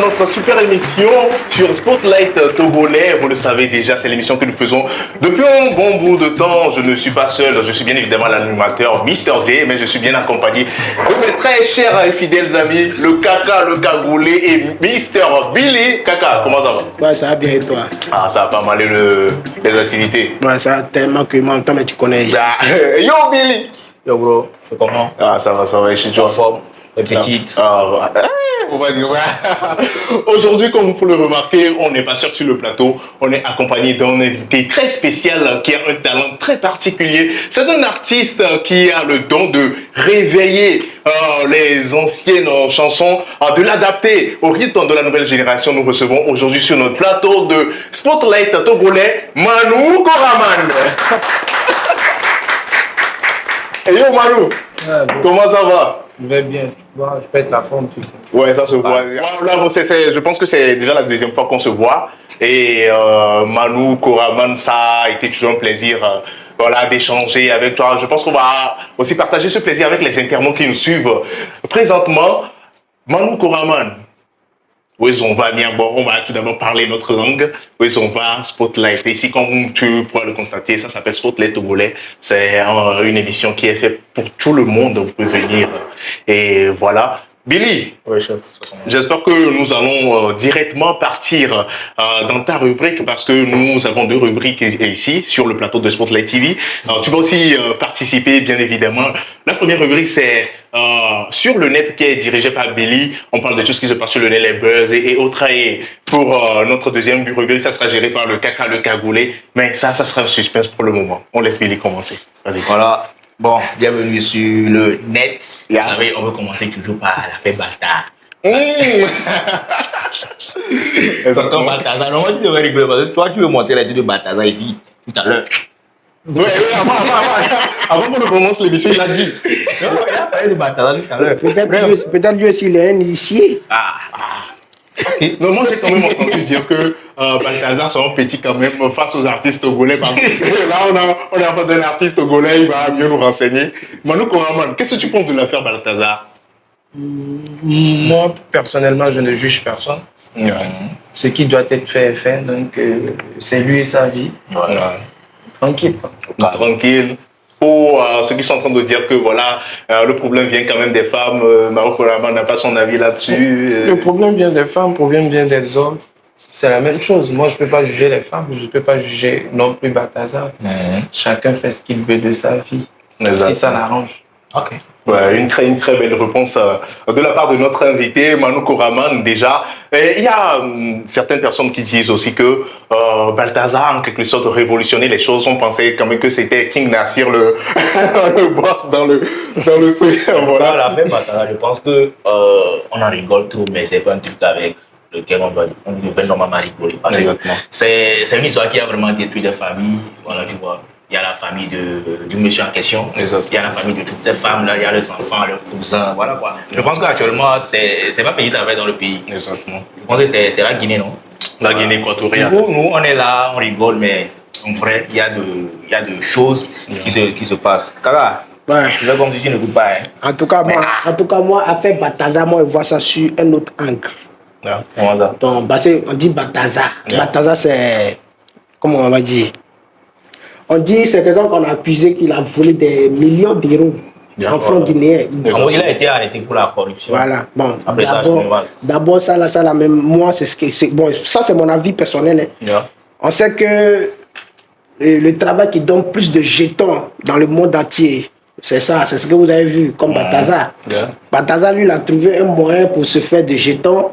notre super émission sur Spotlight Togolais. Vous le savez déjà, c'est l'émission que nous faisons depuis un bon bout de temps. Je ne suis pas seul, je suis bien évidemment l'animateur Mr. J, mais je suis bien accompagné de mes très chers et fidèles amis, le Kaka, le Cagoulé et Mr. Billy. Kaka, comment ça va? Ouais, ça va bien et toi? Ah, ça va pas mal les activités. Ouais, ça va tellement que moi, en temps, mais tu connais. Yo Billy! Yo bro, c'est comment? Ah, ça va, je suis toujours en forme. Petite. On va dire ça. Aujourd'hui, comme vous pouvez le remarquer, on n'est pas seul sur le plateau. On est accompagné d'un invité très spécial qui a un talent très particulier. C'est un artiste qui a le don de réveiller les anciennes chansons, de l'adapter au rythme de la nouvelle génération. Nous recevons aujourd'hui sur notre plateau de Spotlight Togolais, Manu Koraman. Et yo Manu, comment ça va? Je vais bien, tu vois, je peux être la forme, tout ça. Ouais, ça se voit. Là, je pense que c'est déjà la deuxième fois qu'on se voit. Et Manu Koraman, ça a été toujours un plaisir voilà, d'échanger avec toi. Je pense qu'on va aussi partager ce plaisir avec les internautes qui nous suivent. Présentement, Manu Koraman, où est-ce qu'on va bien? Bon, on va tout d'abord parler notre langue. Où est-ce qu'on va? Spotlight. Ici, comme tu pourras le constater, ça s'appelle Spotlight Togolais. C'est une émission qui est faite pour tout le monde. Vous pouvez venir. Et voilà. Billy, Oui, chef. j'espère que nous allons directement partir dans ta rubrique parce que nous avons deux rubriques ici sur le plateau de Spotlight TV. Tu vas aussi participer, bien évidemment. La première rubrique, c'est sur le net qui est dirigé par Billy. On parle de tout ce qui se passe sur le net, les buzz et autres. Et pour notre deuxième rubrique, ça sera géré par le Kaka, le Cagoulé. Mais ça sera un suspense pour le moment. On laisse Billy commencer. Vas-y. Voilà. Bon, bienvenue sur le net. Vous savez, on veut commencer toujours par la fête Baltar. Tonton Balthazar, normalement tu devrais rigoler parce que toi tu veux montrer l'étude de Balthazar ici tout à l'heure. Oui, avant qu'on ne commence l'émission, il a dit. Non, il a parlé de Balthazar tout à l'heure. Peut-être lui aussi, il est un initié. Okay. Non, moi j'ai quand même entendu dire que Balthazar c'est un petit quand même face aux artistes togolais. Parce que là, on est en face d'un artiste togolais, il va mieux nous renseigner. Manu Koraman, qu'est-ce que tu penses de l'affaire Balthazar? Moi, personnellement, je ne juge personne. Ce qui doit être fait est fait. Donc, c'est lui et sa vie. Tranquille, quoi. Tranquille. Pour ceux qui sont en train de dire que voilà, le problème vient quand même des femmes, Manu Koraman n'a pas son avis là-dessus. Le problème vient des femmes, le problème vient des hommes. C'est la même chose. Moi, je ne peux pas juger les femmes, je ne peux pas juger non plus Balthazar. Chacun fait ce qu'il veut de sa vie, si ça l'arrange. Ok. Ouais, une très belle réponse de la part de notre invité, Manu Koraman, déjà. Et il y a certaines personnes qui disent aussi que Balthazar, en quelque sorte, révolutionnait les choses. On pensait quand même que c'était King Nassir, le, le boss dans le truc. Voilà. La fête Balthazar, je pense que on en rigole trop, mais c'est pas un truc avec lequel on devrait normalement rigoler. Parce que c'est une histoire qui a vraiment détruit des familles. Voilà, tu vois. Il y a la famille du monsieur en question. Exactement. Il y a la famille de toutes ces femmes-là, il y a les enfants, leurs cousins, voilà quoi. Je pense qu'actuellement, c'est pas pays d'arrêt dans le pays. Exactement. Je pense que c'est la Guinée, non? La Guinée équatoriale. Nous, on est là, on rigole, mais en vrai, il y a de choses qui se passent. Kaka, Ouais. tu fais comme si tu ne n'écoutes pas. Hein? En tout cas, moi, affaire Balthazar, moi, je vois ça sur un autre angle. Comment ça? Donc, parce qu'on dit Balthazar. Balthazar, c'est. Comment on va dire? On dit c'est quelqu'un qu'on a accusé qu'il a volé des millions d'euros en francs guinéens. Il a été arrêté pour la corruption. Voilà. Bon, après d'abord, ça là, même moi, c'est ce que c'est. Bon, ça, c'est mon avis personnel. Hein. On sait que le travail qui donne plus de jetons dans le monde entier, c'est ça, c'est ce que vous avez vu, comme Balthazar. Balthazar, lui, il a trouvé un moyen pour se faire des jetons.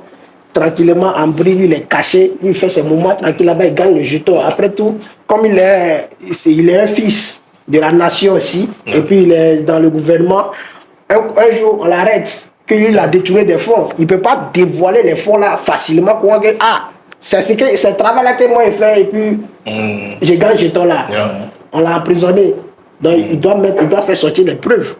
Tranquillement, en bris, lui, il est caché, lui, il fait ses mouvements tranquille là-bas, il gagne le jeton. Après tout, comme il est un fils de la nation aussi, et puis il est dans le gouvernement, un jour, on l'arrête, qu'il a détourné des fonds. Il ne peut pas dévoiler les fonds là facilement pour dire, c'est ce travail-là que moi, il fait, et puis j'ai gagné le jeton là. On l'a emprisonné. Donc, il doit faire sortir les preuves.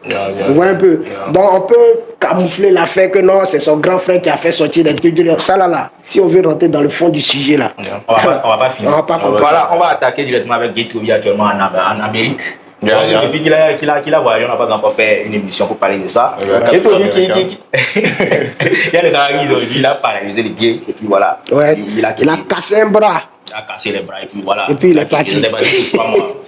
Vous voyez un peu. Donc, on peut camoufler l'affaire que non, c'est son grand frère qui a fait sortir les trucs. Ça là. Si on veut rentrer dans le fond du sujet là. On va pas finir. On va pas comprendre. Voilà, on va attaquer directement avec Guy Troubi actuellement en Amérique. Depuis qu'il a voyagé, on n'a pas encore fait une émission pour parler de ça. Et puis, il y a le gars qui aujourd'hui, il a paralysé les gays, et puis voilà. Ouais. Il a cassé un bras. Il a cassé les bras, et puis voilà. Et puis il est parti. Ça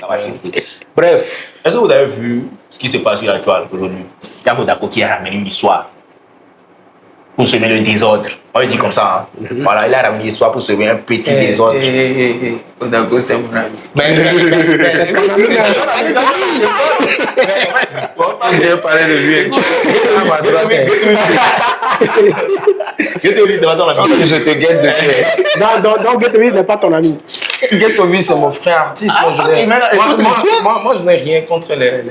va chauffer. Bref, est-ce que vous avez vu ce qui se passe sur la toile aujourd'hui? Il y a Odako qui a ramené une histoire pour semer le désordre. On le dit comme ça. Hein. Voilà, il a ramené une histoire pour semer un petit désordre. Odako, c'est mon ami. On vient parler de lui. Ghettovi, c'est pas ton ami. Je te guette de faire. Donc Ghettovi n'est pas ton ami. Ghettovi, c'est mon frère artiste. Moi, je n'ai rien contre les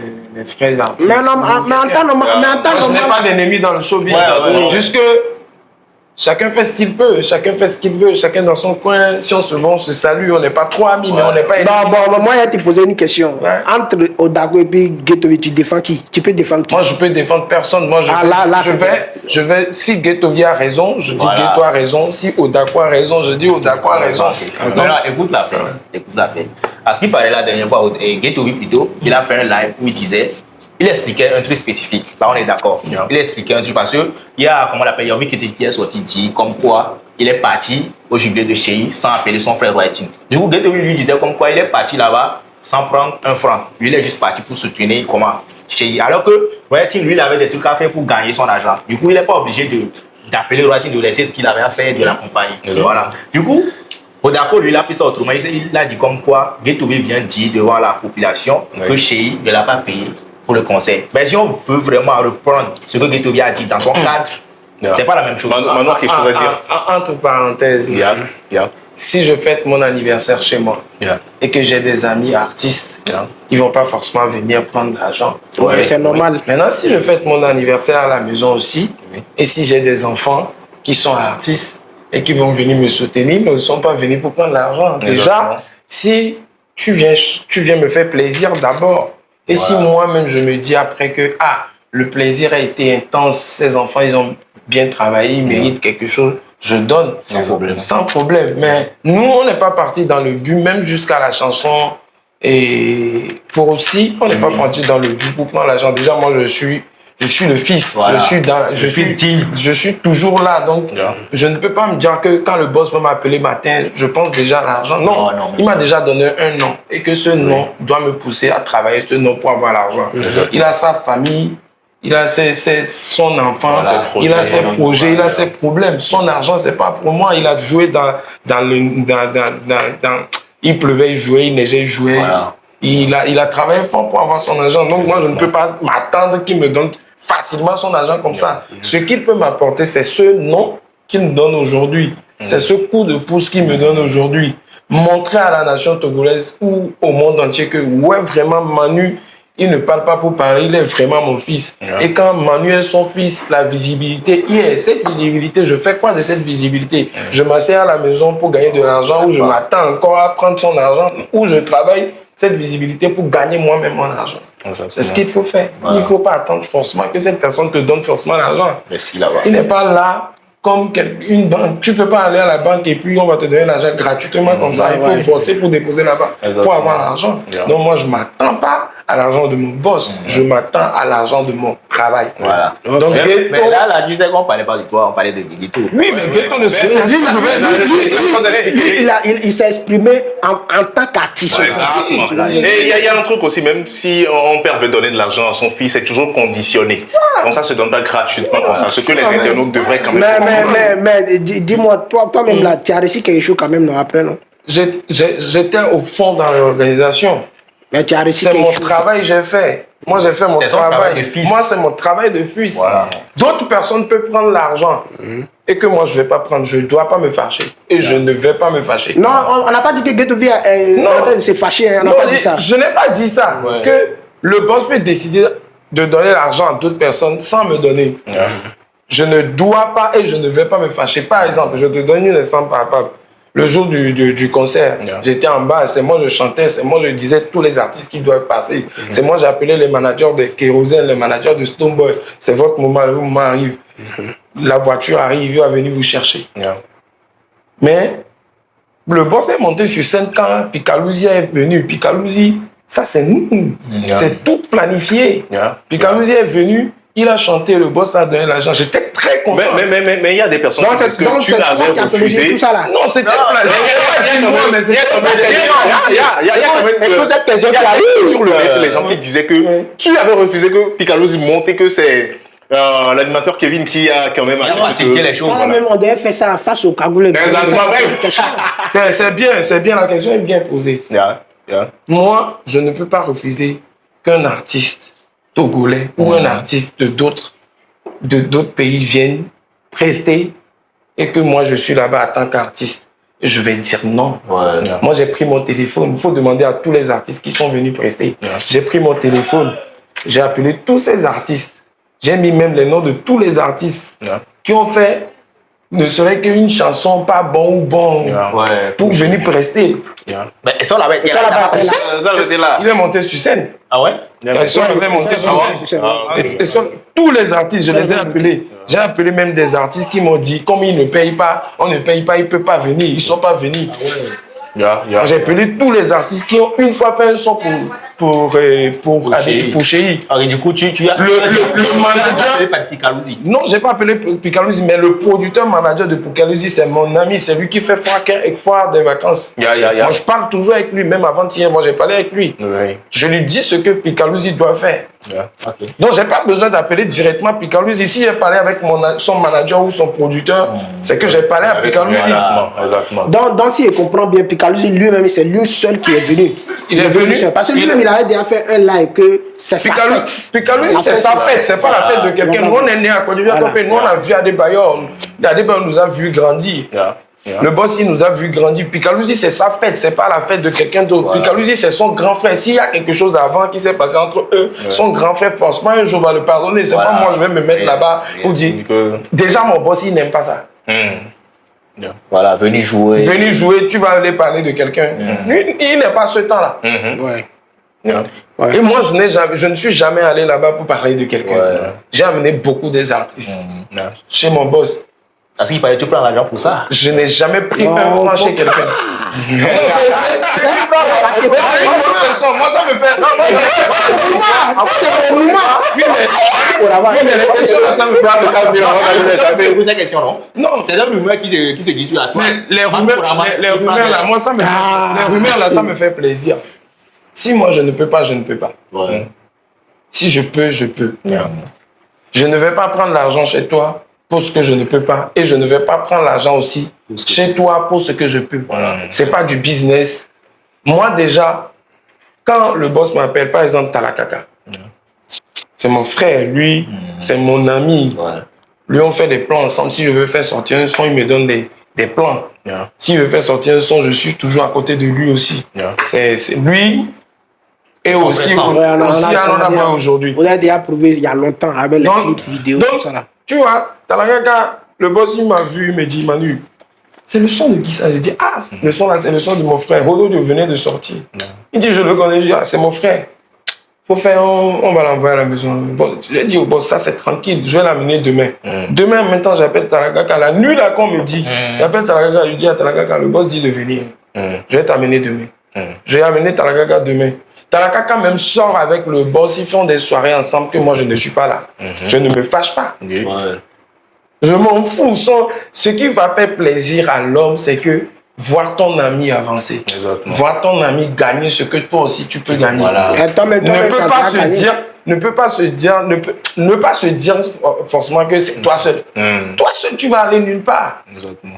frères artistes. Mais en temps normal. Je n'ai pas d'ennemis dans le showbiz. Juste que chacun fait ce qu'il peut, chacun fait ce qu'il veut, chacun dans son coin. Si on se voit, on se salue, on n'est pas trop amis, mais on n'est pas ennemis. Moi, je vais te poser une question. Entre Odako et puis Ghettovi, tu défends qui? Tu peux défendre qui? Moi, je peux défendre personne. Moi, je vais. Si Ghettovi a raison, je dis Ghetto a raison. Si Odako a raison, je dis Odako a raison. Alors, écoute l'affaire. À ce qu'il parlait la dernière fois, Ghettovi plutôt, il a fait un live où il disait. Il expliquait un truc spécifique. Là, on est d'accord. Il expliquait un truc parce qu'il y a, comment on l'appelle, Yovi qui est sorti dit comme quoi il est parti au jubilé de Cheyi sans appeler son frère Royatine. Du coup, Ghettovi lui disait comme quoi il est parti là-bas sans prendre un franc. Lui, il est juste parti pour soutenir comment Cheyi. Alors que Royatine, lui, il avait des trucs à faire pour gagner son argent. Du coup, il n'est pas obligé d'appeler Royatine, de laisser ce qu'il avait à faire, de l'accompagner. Voilà. Du coup, Odako, lui, il a pris ça autrement. Il a dit comme quoi Ghettovi vient dire devant la population que Cheyi ne l'a pas payé pour le conseil. Mais si on veut vraiment reprendre ce que Ghettovi a dit dans son cadre, c'est pas la même chose. Maintenant, quelque chose à dire. Entre parenthèses, si je fête mon anniversaire chez moi et que j'ai des amis artistes, ils vont pas forcément venir prendre l'argent. C'est normal. Maintenant, si je fête mon anniversaire à la maison aussi, et si j'ai des enfants qui sont artistes et qui vont venir me soutenir, mais ils ne sont pas venus pour prendre l'argent. Déjà, si tu viens me faire plaisir d'abord, et si moi-même je me dis après que le plaisir a été intense, ces enfants ils ont bien travaillé, ils méritent quelque chose, je donne sans problème. Mais nous on n'est pas parti dans le but, même jusqu'à la chanson, et pour aussi, on n'est pas parti dans le but pour prendre l'argent. Déjà moi je suis le fils, je suis toujours là, donc je ne peux pas me dire que quand le boss va m'appeler matin, je pense déjà à l'argent. Non, il m'a déjà donné un nom et que ce nom doit me pousser à travailler ce nom pour avoir l'argent. Il a sa famille, il a son enfant, il a ses projets, il a ses problèmes. Son argent, c'est pas pour moi. Il a joué il pleuvait, il jouait, il neigeait, il jouait. Il a travaillé fort pour avoir son argent. Donc moi, je ne peux pas m'attendre qu'il me donne facilement son argent comme ça. Ce qu'il peut m'apporter, c'est ce nom qu'il me donne aujourd'hui. C'est ce coup de pouce qu'il me donne aujourd'hui. Montrer à la nation togolaise ou au monde entier que, vraiment, Manu, il ne parle pas pour parler, il est vraiment mon fils. Et quand Manu est son fils, la visibilité, cette visibilité, je fais quoi de cette visibilité? Je m'assieds à la maison pour gagner de l'argent ou je m'attends encore à prendre son argent ou je travaille cette visibilité pour gagner moi-même mon argent. C'est ce qu'il faut faire. Il ne faut pas attendre forcément que cette personne te donne forcément l'argent. Il n'est pas là comme une banque. Tu ne peux pas aller à la banque et puis on va te donner l'argent gratuitement comme ça. Il faut bosser pour déposer là-bas, pour avoir l'argent. Donc moi, je ne m'attends pas à l'argent de mon boss. Je m'attends à l'argent de mon travail. Voilà. Donc, mais là, tu sais qu'on ne parlait pas de toi, on parlait de Ghetto. Oui, mais Ghetto ne se il s'est exprimé en tant qu'artiste. Et il y a un truc aussi, même si un père veut donner de l'argent à son fils, c'est toujours conditionné. Donc ça ne se donne pas gratuitement comme ça. Ce que les internautes devraient quand même... Mais dis-moi, toi-même là, tu as réussi quelque chose quand même, non, après, non? J'étais au fond dans l'organisation. Mais tu as réussi quelque chose. C'est mon travail que j'ai fait. Moi, j'ai fait mon travail. Moi, c'est mon travail de fils. Voilà. D'autres personnes peuvent prendre l'argent et que moi, je ne vais pas prendre. Je ne dois pas me fâcher. Et je ne vais pas me fâcher. Non, on n'a pas dit que Ghettovi est en train de se fâcher. On n'a pas dit ça. Je n'ai pas dit ça. Que le boss peut décider de donner l'argent à d'autres personnes sans me donner. Je ne dois pas et je ne vais pas me fâcher. Par exemple, je te donne une exemple par rapport. Le jour du concert, j'étais en bas, c'est moi je chantais, c'est moi je disais tous les artistes qui doivent passer. C'est moi j'appelais les managers de Kérosène, les managers de Stoneboy. C'est votre moment, le moment arrive. La voiture arrive, il va venir vous chercher. Mais le boss est monté sur scène quand Picalouzzi est venu. Picalouzzi, Ça, c'est nous. C'est tout planifié. Picalosi est venu, il a chanté, le boss t'a donné l'argent. J'étais très content. Mais il y a des personnes qui disent que tu avais refusé. Non, c'était planifié. Il y a quand même sur le net les gens qui disaient que tu avais refusé que Picalosi monte et que c'est l'animateur Kevin qui a quand même accepté les choses. Même on devait faire ça face au Cagoulé. C'est bien, la question est bien posée. Moi, je ne peux pas refuser qu'un artiste togolais ou un artiste de d'autres pays vienne prester et que moi je suis là-bas en tant qu'artiste. Je vais dire non. Moi, j'ai pris mon téléphone. Il faut demander à tous les artistes qui sont venus prester. J'ai pris mon téléphone. J'ai appelé tous ces artistes. J'ai mis même les noms de tous les artistes qui ont fait ne serait qu'une chanson pas bon ou bon pour venir prester. Mais ils sont là-bas. Il est monté sur scène. Ah ouais? Ils sont montés sur scène. Tous les artistes, je les ai appelés. J'ai appelé même des artistes qui m'ont dit, comme ils ne payent pas, on ne paye pas, ils ne peuvent pas venir. Ils ne sont pas venus. J'ai appelé tous les artistes qui ont une fois fait un son pour Chéhi. Du coup, tu as le manager. Pas Picalosi. Non, j'ai pas appelé Picalosi, mais le producteur manager de Picalosi, c'est mon ami, c'est lui qui fait foire des vacances. Moi, je parle toujours avec lui, même avant-hier, moi j'ai parlé avec lui. Je lui dis ce que Picalosi doit faire. Donc, j'ai pas besoin d'appeler directement Picalosi. Si j'ai parlé avec son manager ou son producteur, c'est que j'ai parlé à Picalosi. Exactement. Donc, si je comprends bien, Picalosi lui-même, c'est lui seul qui est venu. Il est venu. Parce que lui-même, il avait déjà fait un live que c'est sa fête. Picalosi, c'est sa fête, c'est pas la fête de quelqu'un. Nous, on est né à Côte d'Ivoire, nous, on a vu Adebayor. Adebayor nous a vu grandir. Le boss, il nous a vu grandir. Picalosi, c'est sa fête, c'est pas la fête de quelqu'un d'autre. Picalosi, c'est son grand frère. S'il y a quelque chose avant qui s'est passé entre eux, son grand frère, forcément, un jour va le pardonner. C'est pas moi, je vais me mettre là-bas pour dire. Déjà, mon boss, il n'aime pas ça. Voilà, venez jouer. Venez jouer, tu vas aller parler de quelqu'un. Il n'est pas ce temps-là. Et moi, je ne suis jamais allé là-bas pour parler de quelqu'un. J'ai amené beaucoup des artistes chez mon boss. Parce qu'il fallait tu prends l'argent pour ça. Je n'ai jamais pris un franc chez quelqu'un. Moi, ça me fait. Je pose la question, non? Non. C'est la rumeur qui se disent à toi. Les rumeurs là, moi, ça me fait. Les rumeurs là, ça me fait plaisir. Si moi, je ne peux pas, je ne peux pas. Si je peux, je peux. Je ne vais pas prendre l'argent chez toi pour ce que je ne peux pas. Et je ne vais pas prendre l'argent aussi chez toi pour ce que je peux. C'est pas du business. Moi, déjà, quand le boss m'appelle, par exemple, Talakaka, c'est mon frère, lui, c'est mon ami. Lui, on fait des plans ensemble. Si je veux faire sortir un son, il me donne des plans. S'il veut faire sortir un son, je suis toujours à côté de lui aussi. C'est lui et aussi à aujourd'hui. Vous avez déjà prouvé il y a longtemps avec les clips vidéo, tout ça là. Tu vois, Talakaka, le boss, il m'a vu, il me dit, Manu, c'est le son de qui ça? Je dis, ah, le son là, c'est le son de mon frère. Rodo venait de sortir. Il dit, je le connais. Je dis, ah, c'est mon frère. Faut faire, on va l'envoyer à la maison. Bon, j'ai dit au boss, ça c'est tranquille, je vais l'amener demain. Demain, en même temps, j'appelle Talakaka. La nuit là, qu'on me dit, j'appelle Talakaka, je dis à Talakaka, le boss dit de venir. Je vais t'amener demain. Je vais amener Talakaka demain. Talakaka même sort avec le boss, ils font des soirées ensemble que moi je ne suis pas là. Je ne me fâche pas. Je m'en fous. Ce qui va faire plaisir à l'homme, c'est que voir ton ami avancer. Voir ton ami gagner ce que toi aussi tu peux gagner. Ne pas se dire forcément que c'est toi seul. Toi seul, tu vas aller nulle part.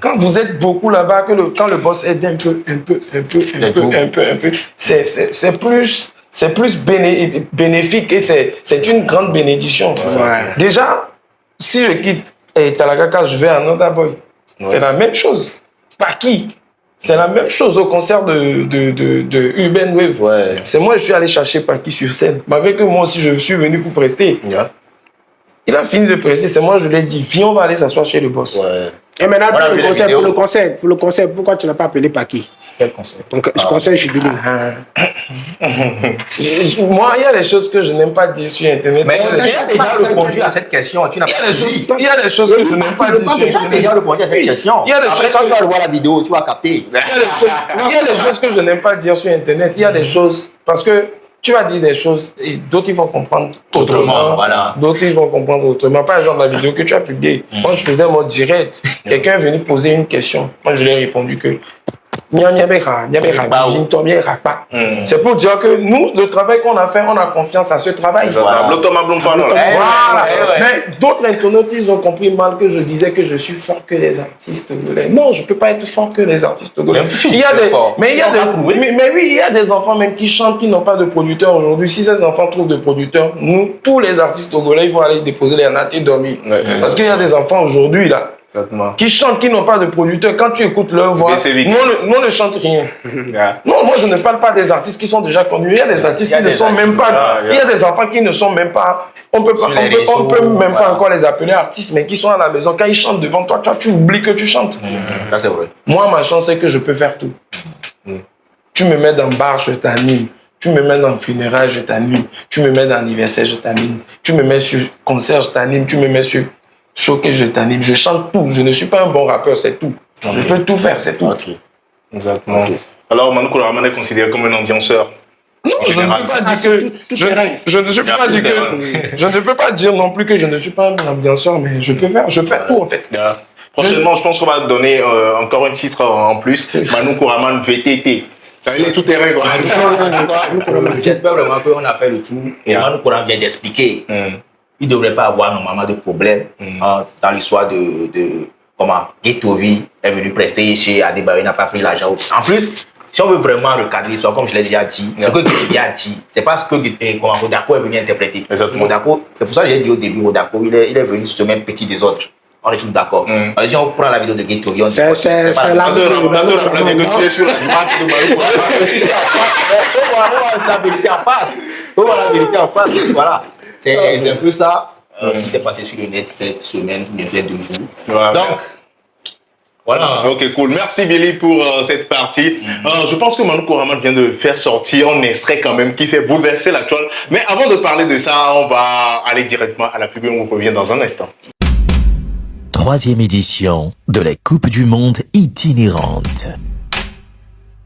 Quand vous êtes beaucoup là-bas, quand le boss aide un peu, c'est plus bénéfique et c'est une grande bénédiction. Déjà, si je quitte Talakaka, je vais à Nota Boy. C'est la même chose. Paki, c'est la même chose au concert de Urban Wave. C'est moi, je suis allé chercher Paki sur scène. Malgré que moi aussi, je suis venu pour prester. Il a fini de prester. C'est moi, je lui ai dit, viens, on va aller s'asseoir chez le boss. Et maintenant, pour le concert, pourquoi tu n'as pas appelé Paki? Quel conseil? Donc, je conseille Jubilé. Moi, il y a des choses que je n'aime pas dire sur Internet. Mais il a déjà répondu à cette question. Tu n'as pas suivi. Il y a des choses que je n'aime pas dire sur Il a déjà Internet. répondu à cette question. Il y a des Après, choses quand que- tu vas voir la vidéo, tu vas capter. Il y a des choses que je n'aime pas dire sur Internet. Il y a des choses. Parce que tu vas dire des choses et d'autres ils vont comprendre autrement. Voilà. D'autres ils vont comprendre autrement. Par exemple, la vidéo que tu as publiée, moi je faisais mon direct. Quelqu'un est venu poser une question. Moi je lui ai répondu que. C'est pour dire que nous, le travail qu'on a fait, on a confiance à ce travail. Voilà. Voilà. Mais d'autres internautes, ils ont compris mal que je disais que je suis fort que les artistes togolais. Non, je ne peux pas être fort que les artistes togolais. Même si tu il y a es des, fort, mais il y a on va prouver. mais oui, il y a des enfants même qui chantent, qui n'ont pas de producteur aujourd'hui. Si ces enfants trouvent de producteurs, nous, tous les artistes togolais, ils vont aller déposer les nattes et dormir. Parce qu'il y a des enfants aujourd'hui, là, qui chantent, qui n'ont pas de producteur. Quand tu écoutes leur voix, nous on ne chante rien. Non, moi je ne parle pas des artistes qui sont déjà connus. Il y a des artistes qui ne sont même pas. Il y a des enfants qui ne sont même pas. On peut même pas encore les appeler artistes, mais qui sont à la maison. Quand ils chantent devant toi, tu oublies que tu chantes. Ça, c'est vrai. Moi, ma chance, c'est que je peux faire tout. Tu me mets dans bar, je t'anime. Tu me mets dans funérailles, je t'anime. Tu me mets dans anniversaire, je t'anime. Tu me mets sur concert, je t'anime. Tu me mets sur choqué, je t'anime. Je chante tout. Je ne suis pas un bon rappeur, c'est tout. Je peux tout faire, c'est tout. Exactement. Alors, Manu Koraman est considéré comme un ambianceur. Non, je ne peux pas dire que je ne peux pas dire non plus que je ne suis pas un ambianceur, mais je peux faire, je fais tout en fait. Prochainement, je pense qu'on va donner encore un titre en plus. Manu Koraman VTT. Il est tout terrain, quoi. J'espère vraiment qu'on a fait le tour. Et Manu Koraman vient d'expliquer. Il ne devrait pas avoir normalement de problème dans l'histoire de comment Ghettovi est venu prester chez Adebayo, il n'a pas pris l'argent. En plus, si on veut vraiment recadrer l'histoire, comme je l'ai déjà dit, ce que Ghettovi a dit, c'est pas ce que Rodako est venu interpréter. Rodako, c'est pour ça que j'ai dit au début, Rodako, il est venu sur ce même petit désordre. On est tous d'accord. Si on prend la vidéo de Ghettovi, on dit que c'est pas la tu es sur la marque de Manu Koraman. On voit la vérité en face. On voit la vérité en face. Voilà. C'est un peu ça ce qui s'est passé sur le net cette semaine, ou bien ces 2 jours. Voilà. Donc, voilà. Ok, cool. Merci Billy pour cette partie. Je pense que Manu Koraman vient de faire sortir un extrait quand même qui fait bouleverser la toile. Mais avant de parler de ça, on va aller directement à la pub et on revient dans un instant. 3e édition de la Coupe du Monde itinérante.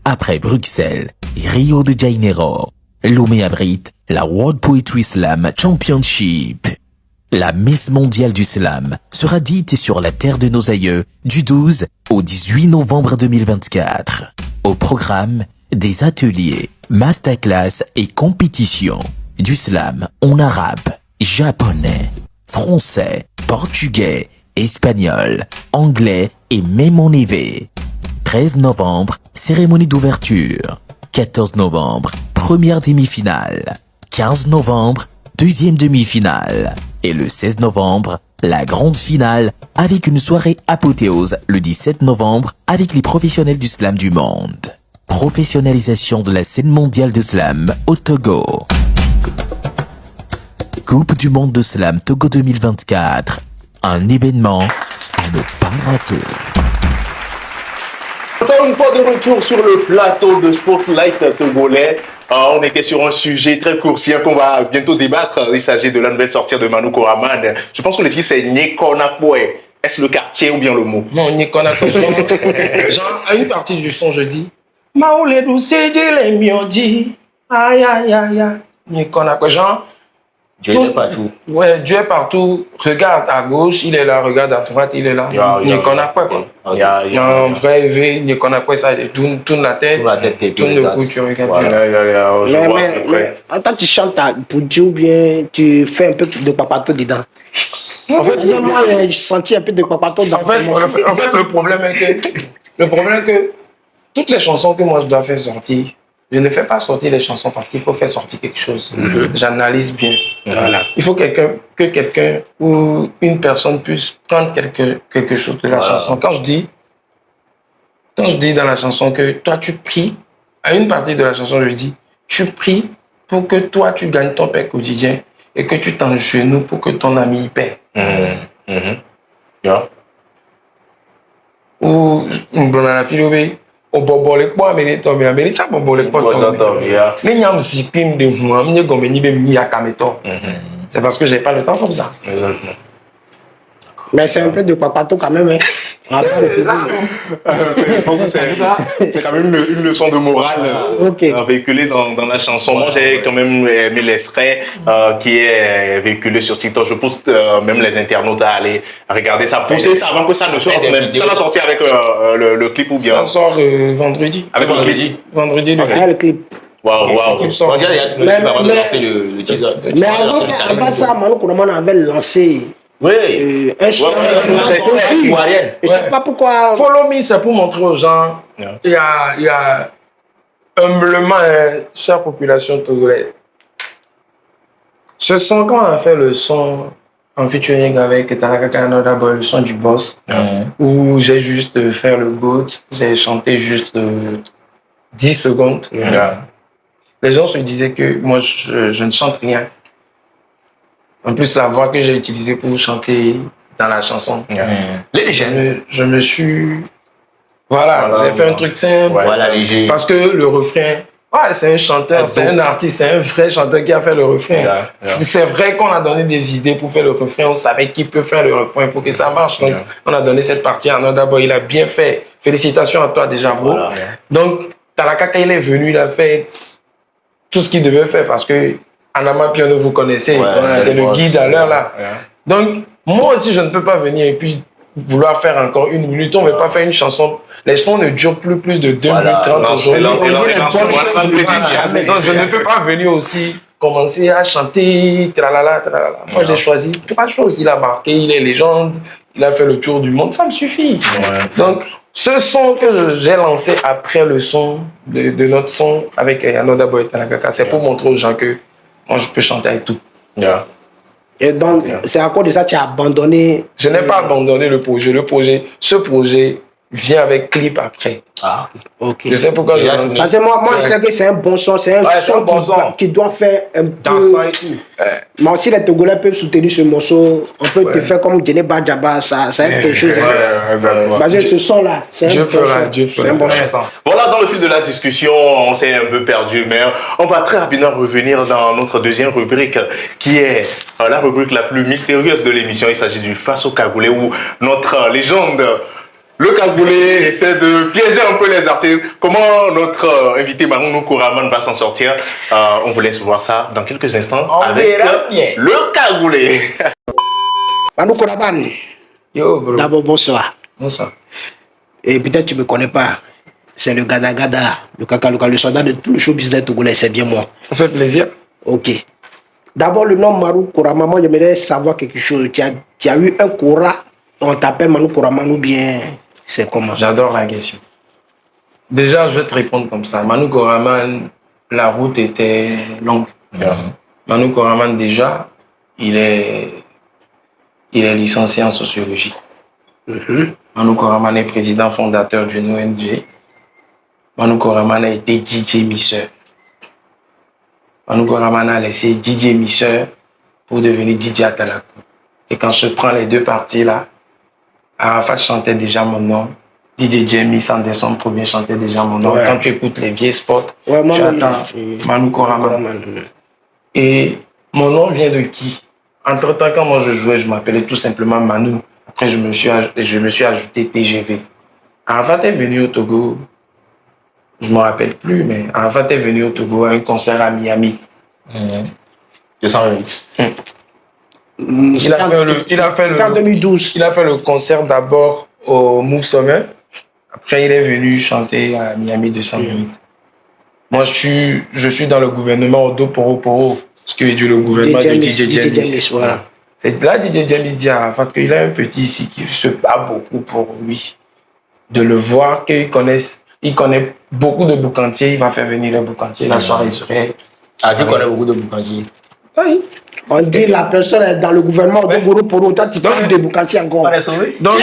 Après Bruxelles et Rio de Janeiro, Lomé abrite la World Poetry Slam Championship. La Miss mondiale du slam sera dite sur la terre de nos aïeux du 12 au 18 novembre 2024. Au programme, des ateliers, masterclass et compétitions. Du slam en arabe, japonais, français, portugais, espagnol, anglais et même en évé. 13 novembre, cérémonie d'ouverture. 14 novembre, première demi-finale. 15 novembre, deuxième demi-finale. Et le 16 novembre, la grande finale avec une soirée apothéose le 17 novembre avec les professionnels du slam du monde. Professionnalisation de la scène mondiale de slam au Togo. Coupe du monde de slam Togo 2024. Un événement à ne pas rater. Encore une fois de retour sur le plateau de Spotlight togolais. On était sur un sujet très coursier qu'on va bientôt débattre. Il s'agit de la nouvelle sortie de Manu Koraman. Je pense que le titre c'est Nyekonakwe. Est-ce le quartier ou bien le mot? Non, Nyekonakwe. Genre, à une partie du son, je dis Maoule douce les miodi. Aïe aïe aïe aïe. Nyekonakwe. Genre, Dieu est partout. Ouais, Dieu est partout. Regarde à gauche, il est là. Regarde à droite, il est là. Nyekonakwe, quoi. Il y a un vrai éveil. Nyekonakwe, ça tourne la tête. Tourne le cou, tu regardes. Mais quand tu chantes pour Dieu ou bien tu fais un peu de papato dedans. En fait, moi, j'ai senti un peu de papato dans en fait, le problème est que toutes les chansons que moi je dois faire sortir, je ne fais pas sortir les chansons parce qu'il faut faire sortir quelque chose. J'analyse bien. Voilà. Il faut que quelqu'un ou une personne puisse prendre quelque chose de la chanson. Quand je dis dans la chanson que toi tu pries, à une partie de la chanson je dis, tu pries pour que toi tu gagnes ton pain quotidien et que tu t'engenouilles pour que ton ami y paie. Ou dans la philosophie, au bobole quoi mais to mais mais cha bobole quoi to ni nyam zipim de moi me gombe ni be mi akameto c'est parce que j'ai pas le temps comme ça. Exactement. Mais c'est un peu de papato quand même, hein. C'est quand même une leçon de morale véhiculée dans la chanson. Moi, j'ai quand même aimé l'extrait qui est véhiculé sur TikTok. Je pousse même les internautes à aller regarder ça, pousser ça avant que ça ne sorte. Ça va sortir avec le clip ou bien? Ça sort vendredi. Avec le clip? Vendredi, le clip. Waouh. On dirait déjà tu avant de lancer le teaser. Mais avant ça, Manu Kouraman avait lancé. Oui. Un chant. Je sais pas pourquoi. Follow Me, c'est pour montrer aux gens. Il y a humblement, chère population togolaise. Ce son, quand on a fait le son en featuring avec Talaka Canada, le son du boss, où j'ai juste fait le goat, j'ai chanté juste 10 secondes. Les gens se disaient que moi, je ne chante rien. En plus, la voix que j'ai utilisée pour chanter dans la chanson. Je me suis... Voilà, j'ai fait un truc simple. Léger. Parce que le refrain, c'est un chanteur, c'est un artiste, c'est un vrai chanteur qui a fait le refrain. C'est vrai qu'on a donné des idées pour faire le refrain. On savait qui peut faire le refrain pour que ça marche. Donc, on a donné cette partie à Noda Boy. Il a bien fait. Félicitations à toi déjà, bro. Donc, Talaka, quand il est venu, il a fait tout ce qu'il devait faire parce que Anama Piano, vous connaissez, c'est le guide à l'heure là. Donc, moi aussi, je ne peux pas venir et puis vouloir faire encore 1 minute. On ne va pas faire une chanson. Les chansons ne durent plus de 2 minutes 30 aujourd'hui. Donc, je ne peux pas venir aussi commencer à chanter, tralala. Moi, j'ai choisi 3 choses. Il a marqué, il est légende, il a fait le tour du monde, ça me suffit. Donc, ce son que j'ai lancé après le son de notre son avec Anoda Boy Tanakaka, c'est pour montrer aux gens que moi, je peux chanter avec tout. Et donc, c'est à cause de ça que tu as abandonné. Je n'ai pas abandonné le projet. Ce projet vient avec clip après. Ok. Je sais pourquoi j'ai lancé. Parce que moi, je sais que c'est un bon son. C'est un son qui doit faire un peu. Mais aussi, les Togolais peuvent soutenir ce morceau. On peut te faire comme Djene Badjaba. Ça c'est quelque chose. Parce que ce son-là, c'est un bon son. C'est un bon son. Voilà, dans le fil de la discussion, on s'est un peu perdu, mais on va très rapidement revenir dans notre deuxième rubrique, qui est la rubrique la plus mystérieuse de l'émission. Il s'agit du Face au Cagoulé, où notre légende, le Cagoulé, essaie de piéger un peu les artistes. Comment notre invité Manu Kouraman va s'en sortir? On vous laisse voir ça dans quelques instants avec le Cagoulé. Manu Kouraman. Yo, bro. D'abord, bonsoir. Bonsoir. Et peut-être tu ne me connais pas. C'est le Gada Gada, le Kakaluka, le soldat de tout le show business togolais, c'est bien moi. Ça fait plaisir. Ok. D'abord, le nom Manu Kouraman, moi j'aimerais savoir quelque chose. Tu as eu un Koura, on t'appelle Manu Kouraman ou bien c'est comment? J'adore la question. Déjà, je vais te répondre comme ça. Manu Kouraman, la route était longue. Manu Kouraman, déjà, il est licencié en sociologie. Manu Kouraman est président fondateur d'une ONG. Manu Kouraman a été DJ mixeur. Manu Kouraman a laissé DJ mixeur pour devenir DJ à Talakou. Et quand je prends les 2 parties là, Arafat chantait déjà mon nom. DJ Jamie Sanderson premier chantait déjà mon nom. Quand tu écoutes les vieilles spots, tu attends Manu Kouraman. Et mon nom vient de qui? Entre-temps, quand moi je jouais, je m'appelais tout simplement Manu. Après, je me suis ajouté TGV. Arafat est venu au Togo. Je ne me rappelle plus, mais Arafat est venu au Togo à un concert à Miami. 208. Il a fait le concert d'abord au Move Summer. Après, il est venu chanter à Miami 208. Moi, je suis dans le gouvernement Odo Poro Poro, ce que dit le gouvernement de DJ Jamis. Voilà. C'est là DJ Jamis dit à Arafat qu'il a un petit ici qui se bat beaucoup pour lui. De le voir, qu'il connaît beaucoup de boucantiers, il va faire venir les boucantiers. La soirée serait... Tu connais beaucoup de boucantiers? Oui. On dit la personne est dans le gouvernement de Goro Poro, toi tu parles de boucantiers encore. Donc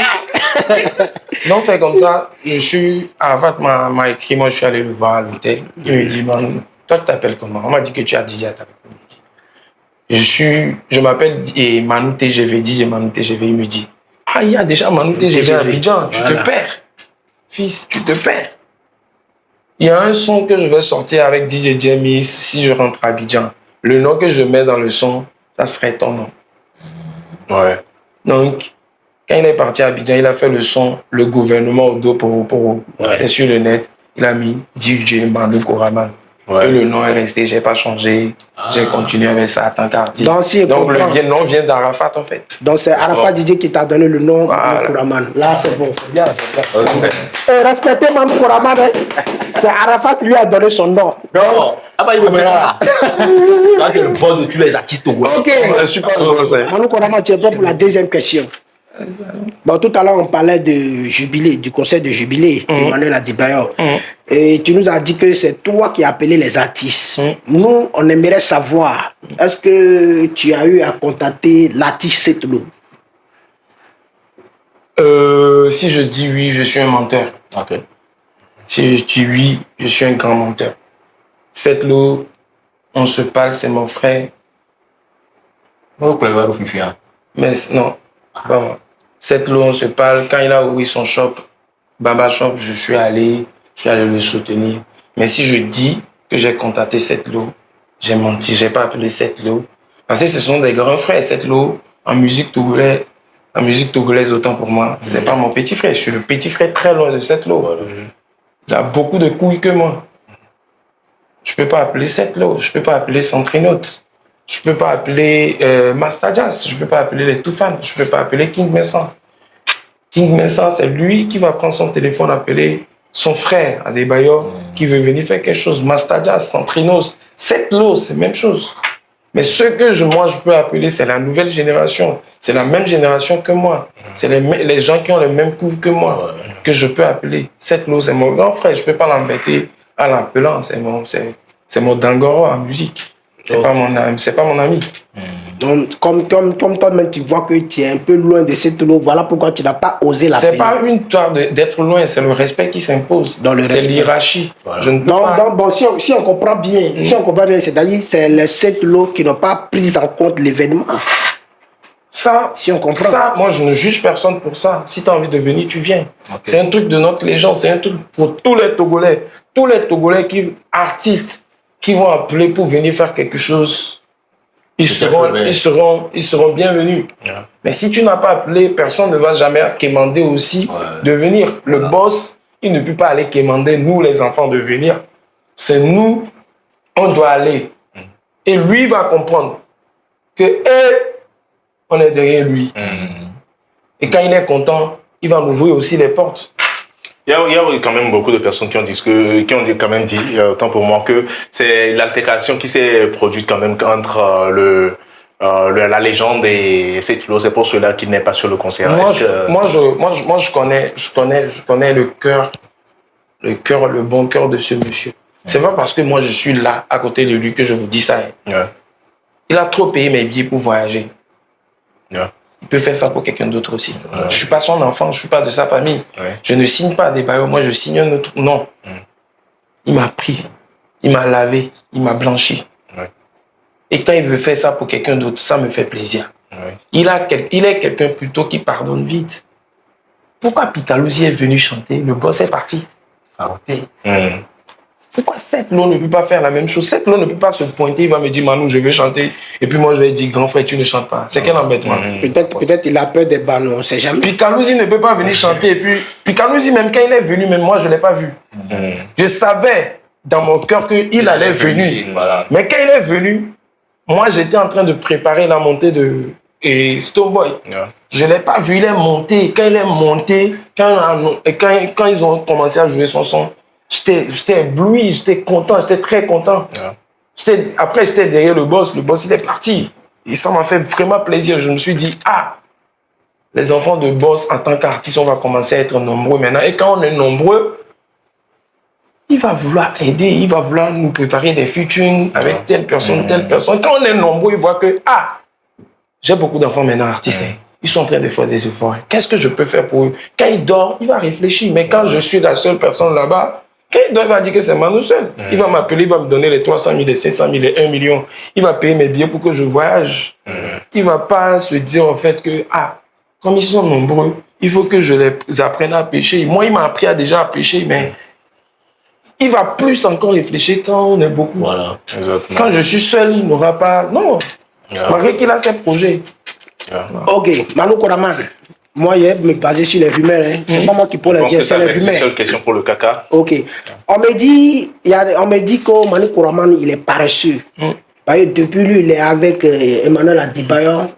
c'est comme ça, Arafat m'a écrit, moi je suis allé le voir à l'hôtel. Il me dit, toi tu t'appelles comment? On m'a dit que tu as DJ à ta Je m'appelle Manu TGV, DJ Manu TGV. Il me dit, il y a déjà Manu TGV à Abidjan, tu te perds. Fils, tu te perds. Il y a un son que je vais sortir avec DJ Jamis si je rentre à Abidjan. Le nom que je mets dans le son, ça serait ton nom. Ouais. Donc, quand il est parti à Abidjan, il a fait le son, le gouvernement au dos pour Ouais. c'est sur le net. Il a mis DJ Manu Koraman. Ouais. Et le nom est resté, j'ai pas changé. J'ai continué avec ça en tant qu'artiste. Donc, Le nom vient d'Arafat en fait. Donc c'est Arafat DJ qui t'a donné le nom Voilà. de Kouraman. Là c'est bon, c'est bien. Okay. Respectez Manu Kouraman. Hein. C'est Arafat qui lui a donné son nom. Non, il me là. C'est le bon de tous les artistes au West. Ok. Je suis pas français. Manu Kouraman, tu es prêt pour la deuxième question. Bon, tout à l'heure, on parlait de jubilé, du concert de jubilé d'Emmanuel Adebayor. Et tu nous as dit que c'est toi qui as appelé les artistes. Nous, on aimerait savoir, est-ce que tu as eu à contacter l'artiste Setlo? Si je dis oui, je suis un menteur. Ok. Si je dis oui, je suis un grand menteur. Setlo, on se parle, c'est mon frère. Vous pouvez voir au Fifi. Mais non, pas moi. Setlo, on se parle. Quand il a ouvert son shop, Baba Shop, je suis allé le soutenir. Mais si je dis que j'ai contacté Setlo, j'ai menti, j'ai pas appelé Setlo. Parce que ce sont des grands frères. Setlo, en musique togolaise, autant pour moi, c'est pas mon petit frère. Je suis le petit frère très loin de Setlo. Il a beaucoup de couilles que moi. Je peux pas appeler Setlo, je peux pas appeler Centrinote. Je peux pas appeler Master Jazz, je peux pas appeler les Toufan, je peux pas appeler King Messan. King Messan, c'est lui qui va prendre son téléphone, appeler son frère Adebayor qui veut venir faire quelque chose. Master Jazz, Centrinos, Setlo, c'est la même chose. Mais ce que moi je peux appeler, c'est la nouvelle génération. C'est la même génération que moi. C'est les gens qui ont le même coup que moi que je peux appeler. Setlo, c'est mon grand frère. Je peux pas l'embêter en l'appelant. C'est mon dangoro en musique. C'est pas mon ami. Donc, comme toi-même, tu vois que tu es un peu loin de Setlo, voilà pourquoi tu n'as pas osé l'appeler. C'est pas une histoire d'être loin, c'est le respect qui s'impose. C'est l'hiérarchie. Voilà. Donc, bon, si on comprend bien, c'est-à-dire c'est les Setlo qui n'ont pas pris en compte l'événement. Ça, si on comprend. Ça, moi, je ne juge personne pour ça. Si tu as envie de venir, tu viens. Okay. C'est un truc de notre légende, c'est un truc pour tous les Togolais. Tous les Togolais artistes qui vont appeler pour venir faire quelque chose, ils seront bienvenus. Yeah. Mais si tu n'as pas appelé, personne ne va jamais quémander aussi de venir. Le boss, il ne peut pas aller quémander nous, les enfants, de venir. C'est nous, on doit aller. Et lui va comprendre que on est derrière lui. Et quand il est content, il va m'ouvrir aussi les portes. Il y a quand même beaucoup de personnes qui ont quand même dit, autant pour moi, que c'est l'altercation qui s'est produite quand même entre la légende et Setlo. C'est pour cela qu'il n'est pas sur le concert. Moi, je connais le bon cœur de ce monsieur. C'est pas parce que moi je suis là à côté de lui que je vous dis ça. Yeah. Il a trop payé mes billets pour voyager. Yeah. Il peut faire ça pour quelqu'un d'autre aussi. Je suis pas son enfant, je suis pas de sa famille. Je ne signe pas des bailleurs, moi je signe un autre. Non. Il m'a pris, il m'a lavé, il m'a blanchi. Et quand il veut faire ça pour quelqu'un d'autre, ça me fait plaisir. Il est quelqu'un plutôt qui pardonne vite. Pourquoi Picalosi est venu chanter? Le boss est parti. Pourquoi Setlo ne peut pas faire la même chose? Setlo ne peut pas se pointer, il va me dire Manu, je veux chanter. Et puis moi, je vais dire grand frère, tu ne chantes pas. C'est quel embêtement? Peut-être il a peur des ballons, on ne sait jamais. Picalosi ne peut pas venir chanter. Et puis Picalosi, même quand il est venu, même moi, je ne l'ai pas vu. Je savais dans mon cœur qu'il allait venir. Mais quand il est venu, moi, j'étais en train de préparer la montée de Stoneboy. Je ne l'ai pas vu, il est monté. Quand il est monté, quand ils ont commencé à jouer son son, j'étais ébloui, j'étais content, j'étais très content. Après, j'étais derrière le boss il est parti. Et ça m'a fait vraiment plaisir. Je me suis dit, les enfants de boss, en tant qu'artiste, on va commencer à être nombreux maintenant. Et quand on est nombreux, il va vouloir aider, il va vouloir nous préparer des featuring avec telle personne, telle personne. Quand on est nombreux, il voit que, j'ai beaucoup d'enfants maintenant artistes. Ils sont en train de faire des efforts. Qu'est-ce que je peux faire pour eux? Quand il dort, il va réfléchir. Mais quand je suis la seule personne là-bas, quand il dort, il va dire que c'est Manu seul. Il va m'appeler, il va me donner les 300 000, les 500 000, les 1 million. Il va payer mes billets pour que je voyage. Il ne va pas se dire en fait que, comme ils sont nombreux, il faut que je les apprenne à pêcher. Moi, il m'a appris déjà à pêcher, mais il va plus encore réfléchir quand on est beaucoup. Voilà. Exactement. Quand je suis seul, il n'aura pas... Non, malgré qu'il a ses projets. Ok, Manu Koraman. Moi, je vais me baser sur les rumeurs. Hein. C'est pas moi qui pose les dire, c'est les C'est une rumeurs. seule question pour le caca. Ok. On me dit que Manu Koraman, il est paresseux. Parce que depuis lui, il est avec Emmanuel Adebayor.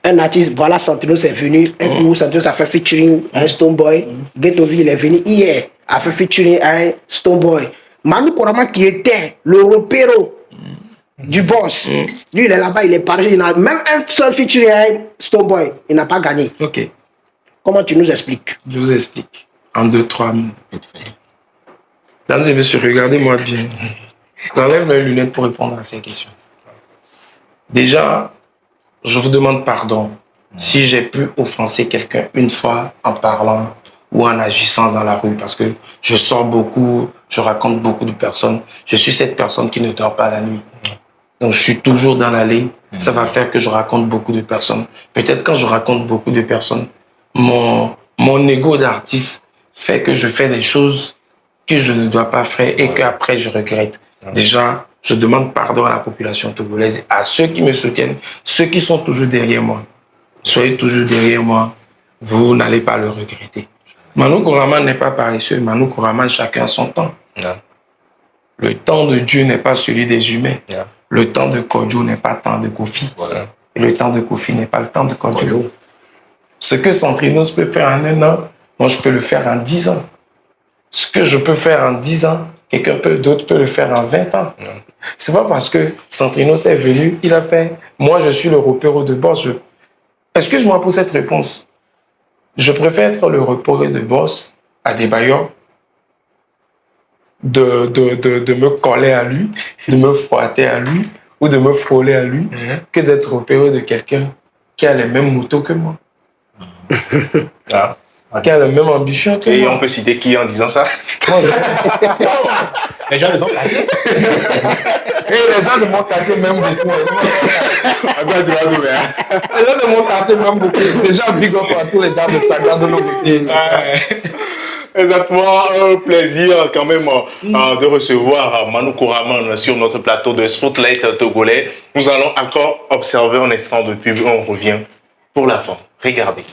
Un artiste, voilà, Santino, c'est venu. Un coup, Santino, ça fait featuring à un Stoneboy. Ghettovi, il est venu hier, a fait featuring à un Stoneboy. Manu Koraman, qui était le repéro du boss. Lui, il est là-bas, il est paresseux. Il n'a même un seul featuring à un Stoneboy. Il n'a pas gagné. Ok, Comment tu nous expliques? je vous explique. En 2-3 minutes. Mesdames et messieurs, regardez-moi bien. J'enlève mes lunettes pour répondre à ces questions. Déjà, je vous demande pardon si j'ai pu offenser quelqu'un une fois en parlant ou en agissant dans la rue, parce que je sors beaucoup, je raconte beaucoup de personnes. Je suis cette personne qui ne dort pas la nuit. Donc, je suis toujours dans l'allée. Ça va faire que je raconte beaucoup de personnes. Peut-être quand je raconte beaucoup de personnes, mon ego d'artiste fait que je fais des choses que je ne dois pas faire et qu'après je regrette. Déjà, je demande pardon à la population togolaise, à ceux qui me soutiennent, ceux qui sont toujours derrière moi. Soyez toujours derrière moi, vous n'allez pas le regretter. Manu Koraman n'est pas paresseux, Manu Koraman, chacun son temps. Le temps de Dieu n'est pas celui des humains. Le temps de Kodjo n'est pas le temps de Kofi. Et le temps de Kofi n'est pas le temps de Kodjo. Ce que Santrinos peut faire en 1 an, moi je peux le faire en 10 ans. Ce que je peux faire en 10 ans, quelqu'un d'autre peut le faire en 20 ans. C'est pas parce que Santrinos est venu, il a fait. Moi, je suis le repéro de boss. Excuse-moi pour cette réponse. Je préfère être le repéro de boss à Adebayor, de me coller à lui, de me frotter à lui ou de me frôler à lui, que d'être repéro de quelqu'un qui a les mêmes motos que moi. Qui a la même ambition que Et moi. on peut citer qui en disant ça? Les gens les ont cassés. Et les gens de mon quartier m'aiment beaucoup. Les gens de mon quartier m'aiment beaucoup. Déjà, big up à tous les gars de Saga de l'Obété. Exactement, un plaisir quand même de recevoir Manu Koraman sur notre plateau de Spotlight togolais. Nous allons encore observer un instant de pub. On revient pour la fin. Regardez.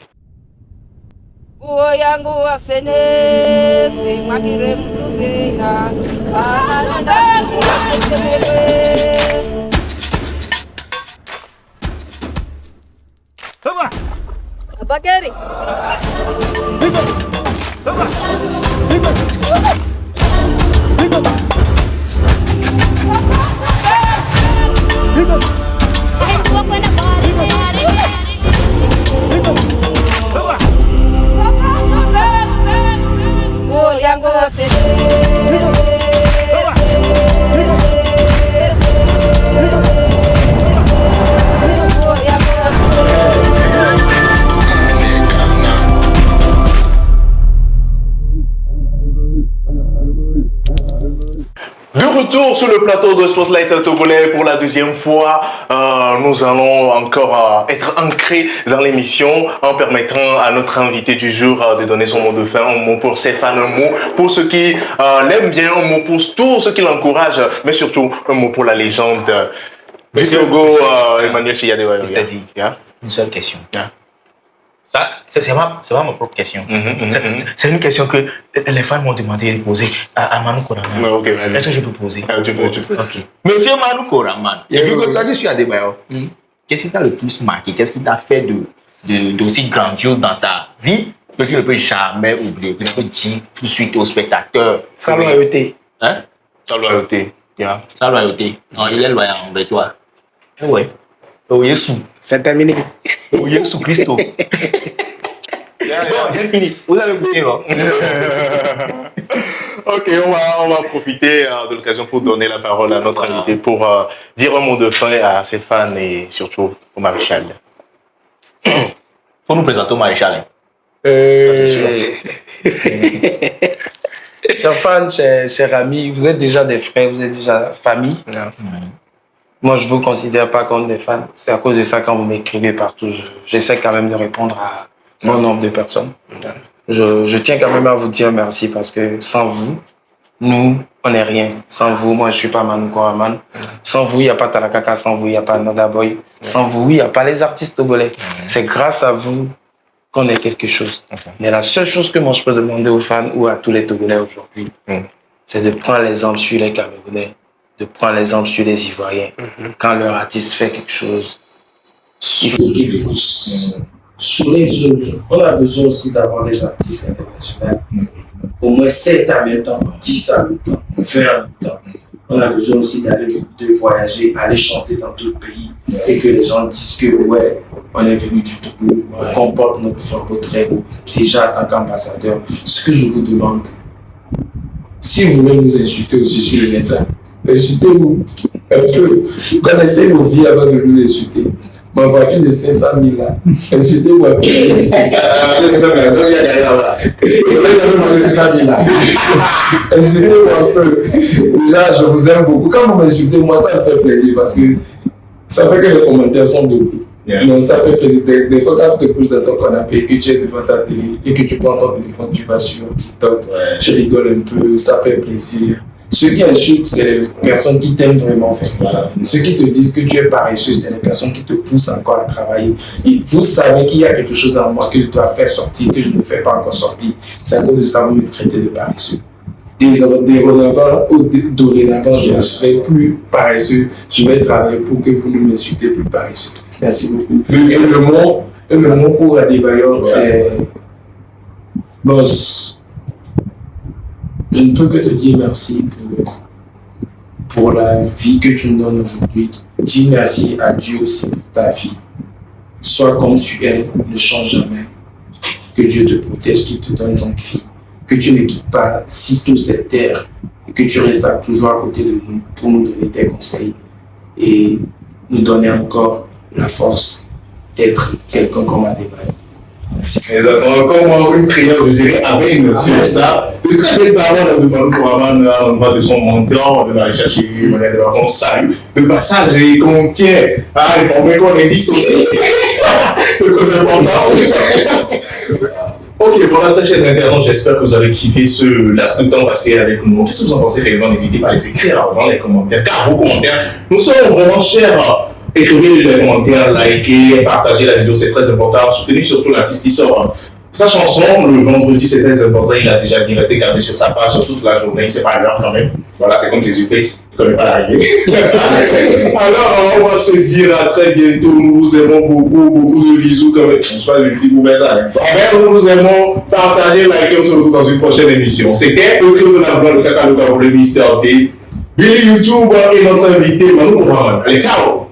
Bagari. De retour sur le plateau de Spotlight togolais pour la 2e fois, nous allons encore être ancrés dans l'émission en permettant à notre invité du jour de donner son mot de fin, un mot pour ses fans, un mot pour ceux qui l'aiment bien, un mot pour tous ceux qui l'encouragent, mais surtout un mot pour la légende du Togo, Emmanuel Chiyadewa. C'est-à-dire, une seule question. Ça, c'est pas ma propre question. C'est une question que les fans m'ont demandé de poser à Manu Koraman. Okay, est-ce que je peux poser? Tu peux. Okay. Monsieur Manu Koraman, depuis que toi, je suis à Adebayor, qu'est-ce qui t'a le plus marqué? Qu'est-ce qui t'a fait d'aussi grandiose dans ta vie que tu ne peux jamais oublier, que tu peux dire tout de suite aux spectateurs? Sa loyauté. Hein? Sa loyauté. Sa loyauté. Non, il est loyal envers toi. Oui. Oh, Jésus. C'est terminé. Oh, Jésus Christo. Bon, j'ai fini. Vous avez oublié, non? Ok, on va profiter de l'occasion pour donner la parole à notre invité pour dire un mot de fin à ses fans et surtout au maréchal. Faut nous présenter au maréchal. Chers fans, chers amis, vous êtes déjà des frères, vous êtes déjà famille. Moi, je ne vous considère pas comme des fans. C'est à cause de ça quand vous m'écrivez partout, j'essaie quand même de répondre à bon nombre de personnes. Je tiens quand même à vous dire merci parce que sans vous, nous, on n'est rien. Sans vous, moi, je ne suis pas Manu Koraman. Sans vous, il n'y a pas Talakaka. Sans vous, il n'y a pas Nada Boy. Sans vous, il n'y a pas les artistes togolais. C'est grâce à vous qu'on est quelque chose. Mais la seule chose que moi, je peux demander aux fans ou à tous les Togolais aujourd'hui, c'est de prendre l'exemple sur les Camerounais, de prendre l'exemple sur les Ivoiriens. Quand leur artiste fait quelque chose, il faut qu'il pousse. Sur les autres, on a besoin aussi d'avoir des artistes internationaux. Au moins 7 en même temps, 10 en même temps, 20 en même temps. On a besoin aussi de voyager, aller chanter dans d'autres pays et que les gens disent que ouais, on est venu du Togo, on comporte notre flambeau très haut. Déjà en tant qu'ambassadeur, ce que je vous demande, si vous voulez nous insulter aussi sur le net là, insultez-nous un peu. Connaissez nos vies avant de nous insulter. Ma voiture de 500 000 là, insultez-moi un peu. Insultez-moi un peu. Déjà, je vous aime beaucoup. Quand vous m'insultez, moi, ça me fait plaisir parce que ça fait que les commentaires sont beaucoup. Donc, ça fait plaisir. Des fois, quand tu te couches dans ton canapé et que tu es devant ta télé et que tu prends ton téléphone, tu vas sur TikTok, tu rigoles un peu, ça fait plaisir. Ceux qui insultent, c'est les personnes qui t'aiment vraiment. Ceux qui te disent que tu es paresseux, c'est les personnes qui te poussent encore à travailler. Et vous savez qu'il y a quelque chose en moi que je dois faire sortir, que je ne fais pas encore sortir. C'est à cause de ça que vous me traitez de paresseux. Dorénavant, je ne serai plus paresseux. Je vais travailler pour que vous ne m'insultez plus paresseux. Merci beaucoup. Et le mot pour Adebayor, c'est boss. Je ne peux que te dire merci pour la vie que tu me donnes aujourd'hui. Dis merci à Dieu aussi pour ta vie. Sois comme tu es, ne change jamais. Que Dieu te protège, qu'il te donne longue vie. Que tu ne quittes pas sitôt cette terre et que tu restes toujours à côté de nous pour nous donner tes conseils et nous donner encore la force d'être quelqu'un comme Adebayor. Exactement, comme une prière, je dirais, Amen sur ça. De très belles paroles de Manu Koraman à l'endroit de son mentor, de aller chercher Monet de vacances, salut. De passage et qu'on tient à informer qu'on existe aussi. C'est très important. Ok, voilà, très chers internautes, j'espère que vous avez kiffé ce laps de temps passé avec nous. Qu'est-ce que vous en pensez réellement? N'hésitez pas à les écrire dans les commentaires, car vos commentaires nous seront vraiment chers. Écrivez les commentaires, likez, partagez la vidéo, c'est très important. Soutenez surtout l'artiste qui sort sa chanson le vendredi, c'est très important. Il a déjà dit rester calmé sur sa page toute la journée, c'est pas l'heure quand même. Voilà, c'est comme Jésus-Christ, il ne connaît pas l'arrivée. Alors, on va se dire à très bientôt. Nous vous aimons beaucoup, beaucoup de bisous quand même. Bonsoir, une fille pour faire ça. Nous vous aimons, partagez, likez, on se retrouve dans une prochaine émission. C'était le trio de la blanc, le caca, le Mr. T. Billy YouTube et notre invité, Manu Koraman. Allez, ciao!